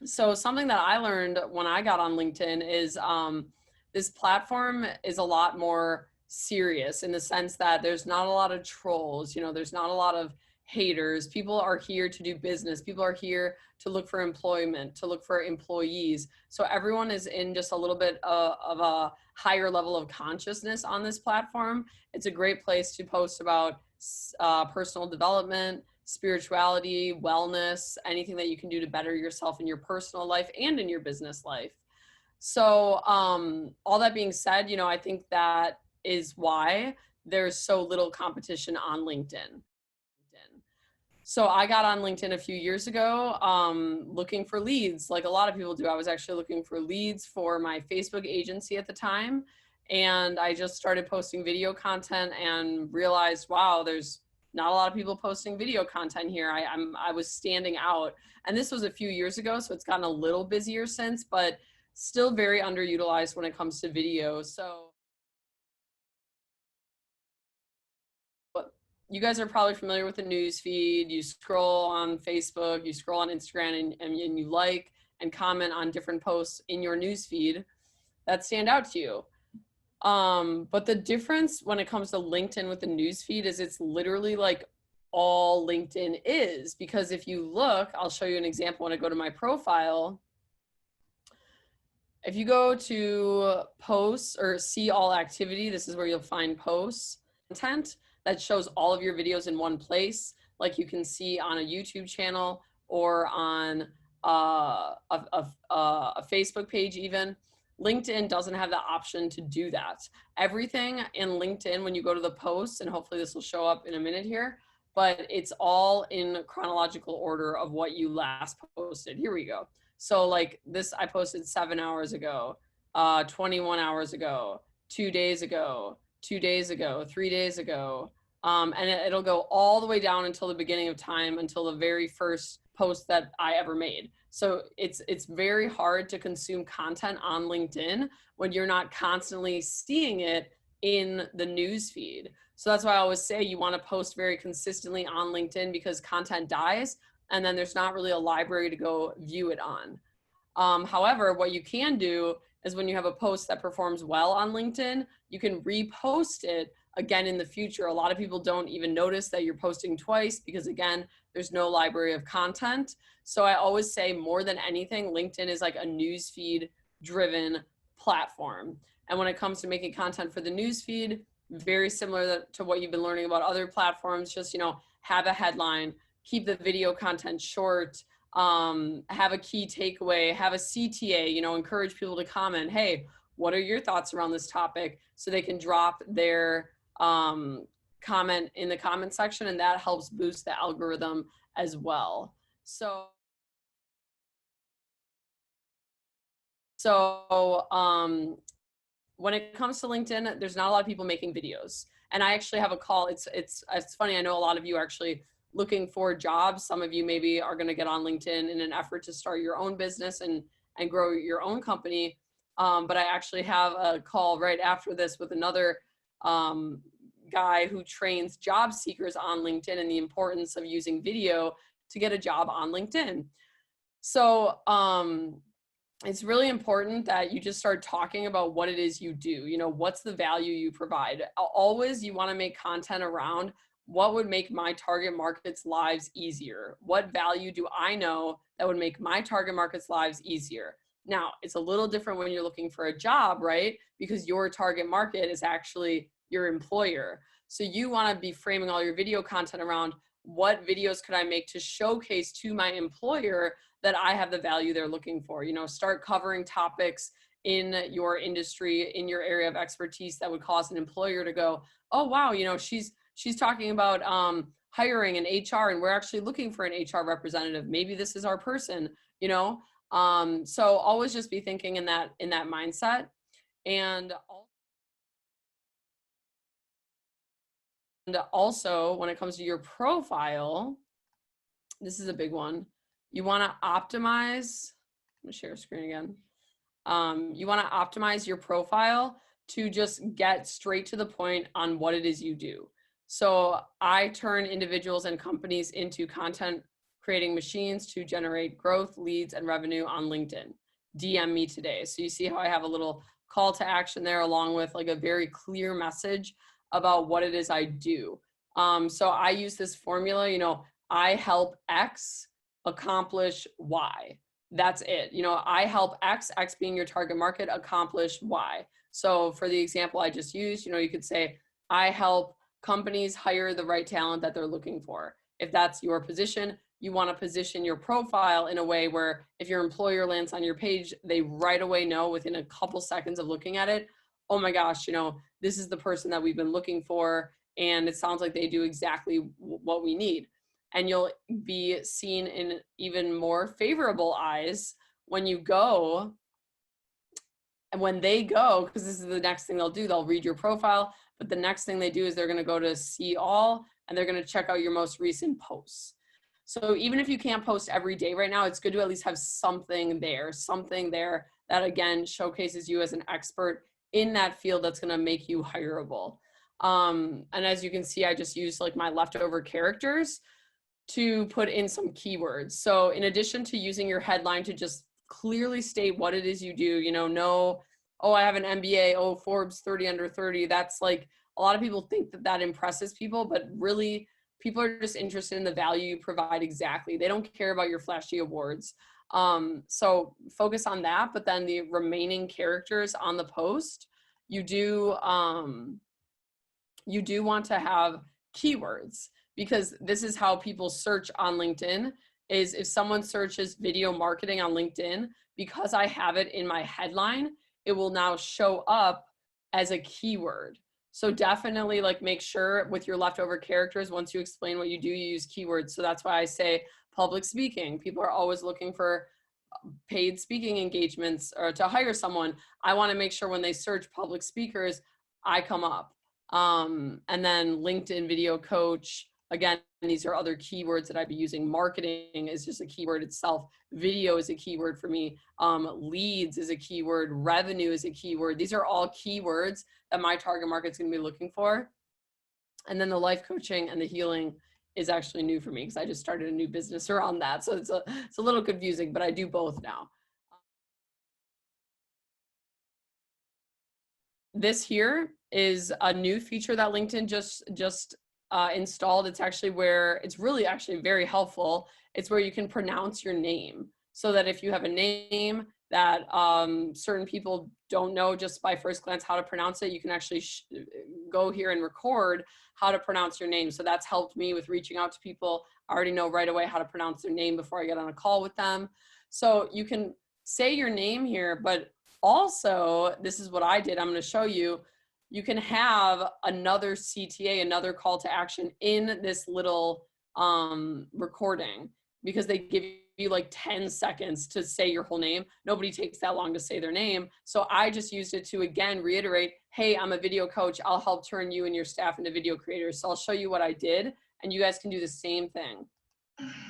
So something that I learned when I got on LinkedIn is this platform is a lot more serious in the sense that there's not a lot of trolls, there's not a lot of haters. People are here to do business. People are here to look for employment, to look for employees. So everyone is in just a little bit of a higher level of consciousness on this platform. It's a great place to post about personal development, spirituality, wellness, anything that you can do to better yourself in your personal life and in your business life. So, all that being said, I think that is why there's so little competition on LinkedIn. So I got on LinkedIn a few years ago, looking for leads, like a lot of people do. I was actually looking for leads for my Facebook agency at the time. And I just started posting video content and realized, wow, there's not a lot of people posting video content here. I was standing out. And this was a few years ago, so it's gotten a little busier since, but still very underutilized when it comes to video. So you guys are probably familiar with the news feed. You scroll on Facebook, you scroll on Instagram, and you like and comment on different posts in your news feed that stand out to you. But the difference when it comes to LinkedIn with the news feed is it's literally like all LinkedIn is, because if you look, I'll show you an example when I go to my profile. If you go to posts or see all activity, this is where you'll find posts, content that shows all of your videos in one place, like you can see on a YouTube channel or on a Facebook page even. LinkedIn doesn't have the option to do that. Everything in LinkedIn, when you go to the posts, and hopefully this will show up in a minute here, but it's all in chronological order of what you last posted. Here we go. So like this, I posted 7 hours ago, 21 hours ago, 2 days ago, 2 days ago, 3 days ago. And it'll go all the way down until the beginning of time, until the very first post that I ever made. So it's very hard to consume content on LinkedIn when you're not constantly seeing it in the news feed. So that's why I always say you want to post very consistently on LinkedIn, because content dies and then there's not really a library to go view it on. However, what you can do is when you have a post that performs well on LinkedIn, you can repost it again in the future. A lot of people don't even notice that you're posting twice because, again, there's no library of content. So I always say, more than anything, LinkedIn is like a newsfeed driven platform. And when it comes to making content for the newsfeed, very similar to what you've been learning about other platforms, just, have a headline, keep the video content short, have a key takeaway, have a CTA, encourage people to comment, hey, what are your thoughts around this topic? So they can drop their comment in the comment section, and that helps boost the algorithm as well. So when it comes to LinkedIn, there's not a lot of people making videos. And I actually have a call. It's funny. I know a lot of you are actually looking for jobs. Some of you maybe are going to get on LinkedIn in an effort to start your own business and grow your own company. But I actually have a call right after this with another guy who trains job seekers on LinkedIn and the importance of using video to get a job on LinkedIn. So it's really important that you just start talking about what it is you do. What's the value you provide? Always you want to make content around what would make my target market's lives easier. What value do I know that would make my target market's lives easier? Now, it's a little different when you're looking for a job, right? Because your target market is actually your employer. So you want to be framing all your video content around what videos could I make to showcase to my employer that I have the value they're looking for. Start covering topics in your industry, in your area of expertise that would cause an employer to go, oh, wow, she's talking about hiring and HR, and we're actually looking for an HR representative. Maybe this is our person, so always just be thinking in that mindset. And also when it comes to your profile, this is a big one. You want to optimize, I'm gonna share a screen again. You want to optimize your profile to just get straight to the point on what it is you do. So I turn individuals and companies into content creating machines to generate growth, leads, and revenue on LinkedIn. DM me today. So you see how I have a little call to action there along with like a very clear message about what it is I do. So I use this formula, you know, I help X accomplish Y. That's it. You know, I help X, X being your target market, accomplish Y. So for the example I just used, you know, you could say, I help companies hire the right talent that they're looking for. If that's your position, you want to position your profile in a way where if your employer lands on your page, they right away know within a couple seconds of looking at it, oh my gosh, you know, this is the person that we've been looking for. And it sounds like they do exactly what we need. And you'll be seen in even more favorable eyes when you go. And when they go, because this is the next thing they'll do, they'll read your profile, but the next thing they do is they're going to go to see all, and they're going to check out your most recent posts. So even if you can't post every day right now, it's good to at least have something there that again showcases you as an expert in that field that's going to make you hireable. And as you can see, I just used like my leftover characters to put in some keywords. So in addition to using your headline to just clearly state what it is you do, you know, oh, I have an MBA, oh, Forbes 30 under 30. That's like, a lot of people think that that impresses people, but really people are just interested in the value you provide exactly. They don't care about your flashy awards. So focus on that, but then the remaining characters on the post, you do want to have keywords, because this is how people search on LinkedIn. Is if someone searches video marketing on LinkedIn, because I have it in my headline, it will now show up as a keyword. So definitely like make sure with your leftover characters, once you explain what you do, you use keywords. So that's why I say public speaking. People are always looking for paid speaking engagements or to hire someone. I want to make sure when they search public speakers, I come up. And then LinkedIn video coach. Again, these are other keywords that I'd be using. Marketing is just a keyword itself. Video is a keyword for me. Leads is a keyword. Revenue is a keyword. These are all keywords that my target market's going to be looking for. And then the life coaching and the healing is actually new for me because I just started a new business around that. So it's a little confusing, but I do both now. This here is a new feature that LinkedIn just installed. It's actually where it's really actually very helpful. It's where you can pronounce your name, so that if you have a name that certain people don't know just by first glance how to pronounce it, you can actually go here and record how to pronounce your name. So that's helped me with reaching out to people. I already know right away how to pronounce their name before I get on a call with them. So you can say your name here, but also, this is what I did. I'm going to show you. You can have another CTA, another call to action in this little recording, because they give you like 10 seconds to say your whole name. Nobody takes that long to say their name. So I just used it to, again, reiterate, hey, I'm a video coach. I'll help turn you and your staff into video creators. So I'll show you what I did, and you guys can do the same thing.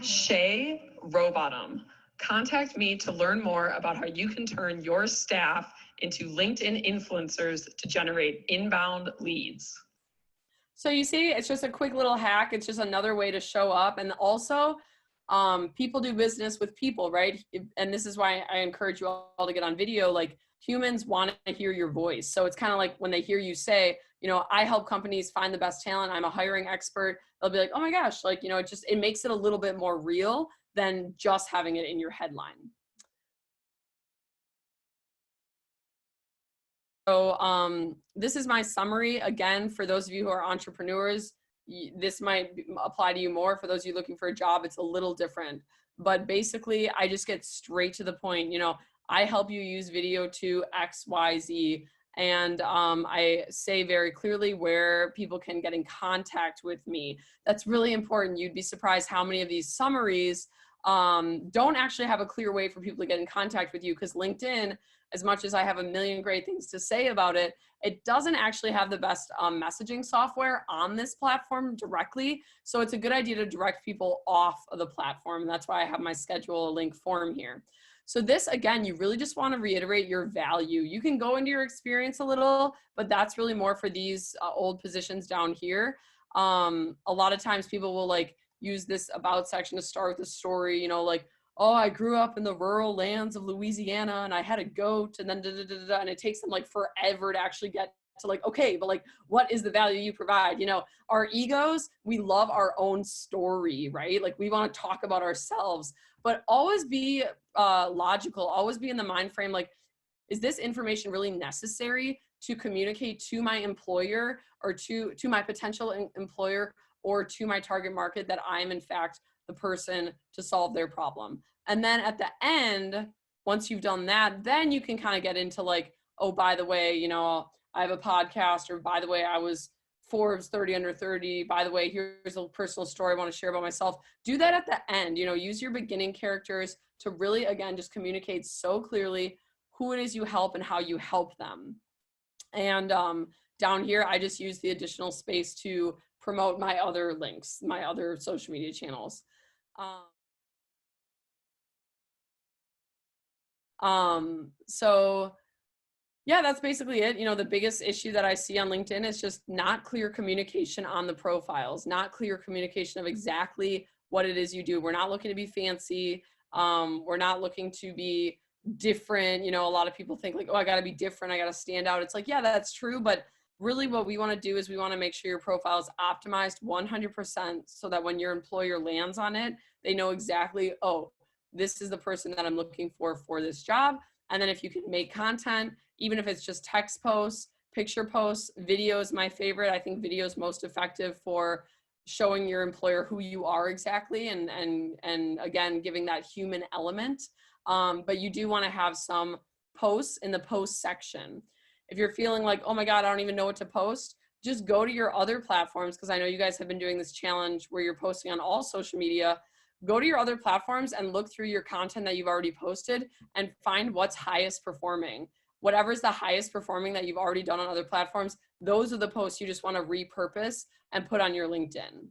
Shay, Rowbottom. Contact me to learn more about how you can turn your staff into LinkedIn influencers to generate inbound leads. So you see, it's just a quick little hack. It's just another way to show up. And also, people do business with people, right? And this is why I encourage you all to get on video. Like, humans want to hear your voice. So it's kind of like when they hear you say, you know, I help companies find the best talent. I'm a hiring expert. They'll be like, oh my gosh, like, you know, it makes it a little bit more real than just having it in your headline. So this is my summary. Again, for those of you who are entrepreneurs, this might apply to you more. For those of you looking for a job, it's a little different. But basically, I just get straight to the point. You know, I help you use video to X, Y, Z. And I say very clearly where people can get in contact with me. That's really important. You'd be surprised how many of these summaries don't actually have a clear way for people to get in contact with you, because LinkedIn, as much as I have a million great things to say about it, it doesn't actually have the best messaging software on this platform directly. So it's a good idea to direct people off of the platform. And that's why I have my schedule a link form here. So this, again, you really just want to reiterate your value. You can go into your experience a little, but that's really more for these old positions down here. A lot of times people will like use this about section to start with a story, you know, like, oh, I grew up in the rural lands of Louisiana and I had a goat, and then and it takes them like forever to actually get to like, okay, but like, what is the value you provide? You know, our egos, we love our own story, right? Like we want to talk about ourselves, but always be logical, always be in the mind frame, like, is this information really necessary to communicate to my employer or to my potential employer or to my target market that I'm in fact the person to solve their problem? And then at the end, once you've done that, then you can kind of get into like, oh, by the way, you know, I have a podcast, or by the way, I was Forbes 30 under 30. By the way, here's a personal story I want to share about myself. Do that at the end, you know, use your beginning characters to really, again, just communicate so clearly who it is you help and how you help them. And down here, I just use the additional space to promote my other links, my other social media channels. So yeah, that's basically it. You know, the biggest issue that I see on LinkedIn is just not clear communication on the profiles, not clear communication of exactly what it is you do. We're not looking to be fancy. We're not looking to be different. You know, a lot of people think like, oh, I got to be different. I got to stand out. It's like, yeah, that's true. But really what we want to do is we want to make sure your profile is optimized 100% so that when your employer lands on it, they know exactly, oh, this is the person that I'm looking for this job. And then if you can make content, even if it's just text posts, picture posts, video is my favorite. I think video is most effective for showing your employer who you are exactly, and again, giving that human element. But you do want to have some posts in the post section. If you're feeling like, oh my God, I don't even know what to post, just go to your other platforms, because I know you guys have been doing this challenge where you're posting on all social media. Go to your other platforms and look through your content that you've already posted and find what's highest performing. Whatever's the highest performing that you've already done on other platforms, those are the posts you just want to repurpose and put on your LinkedIn.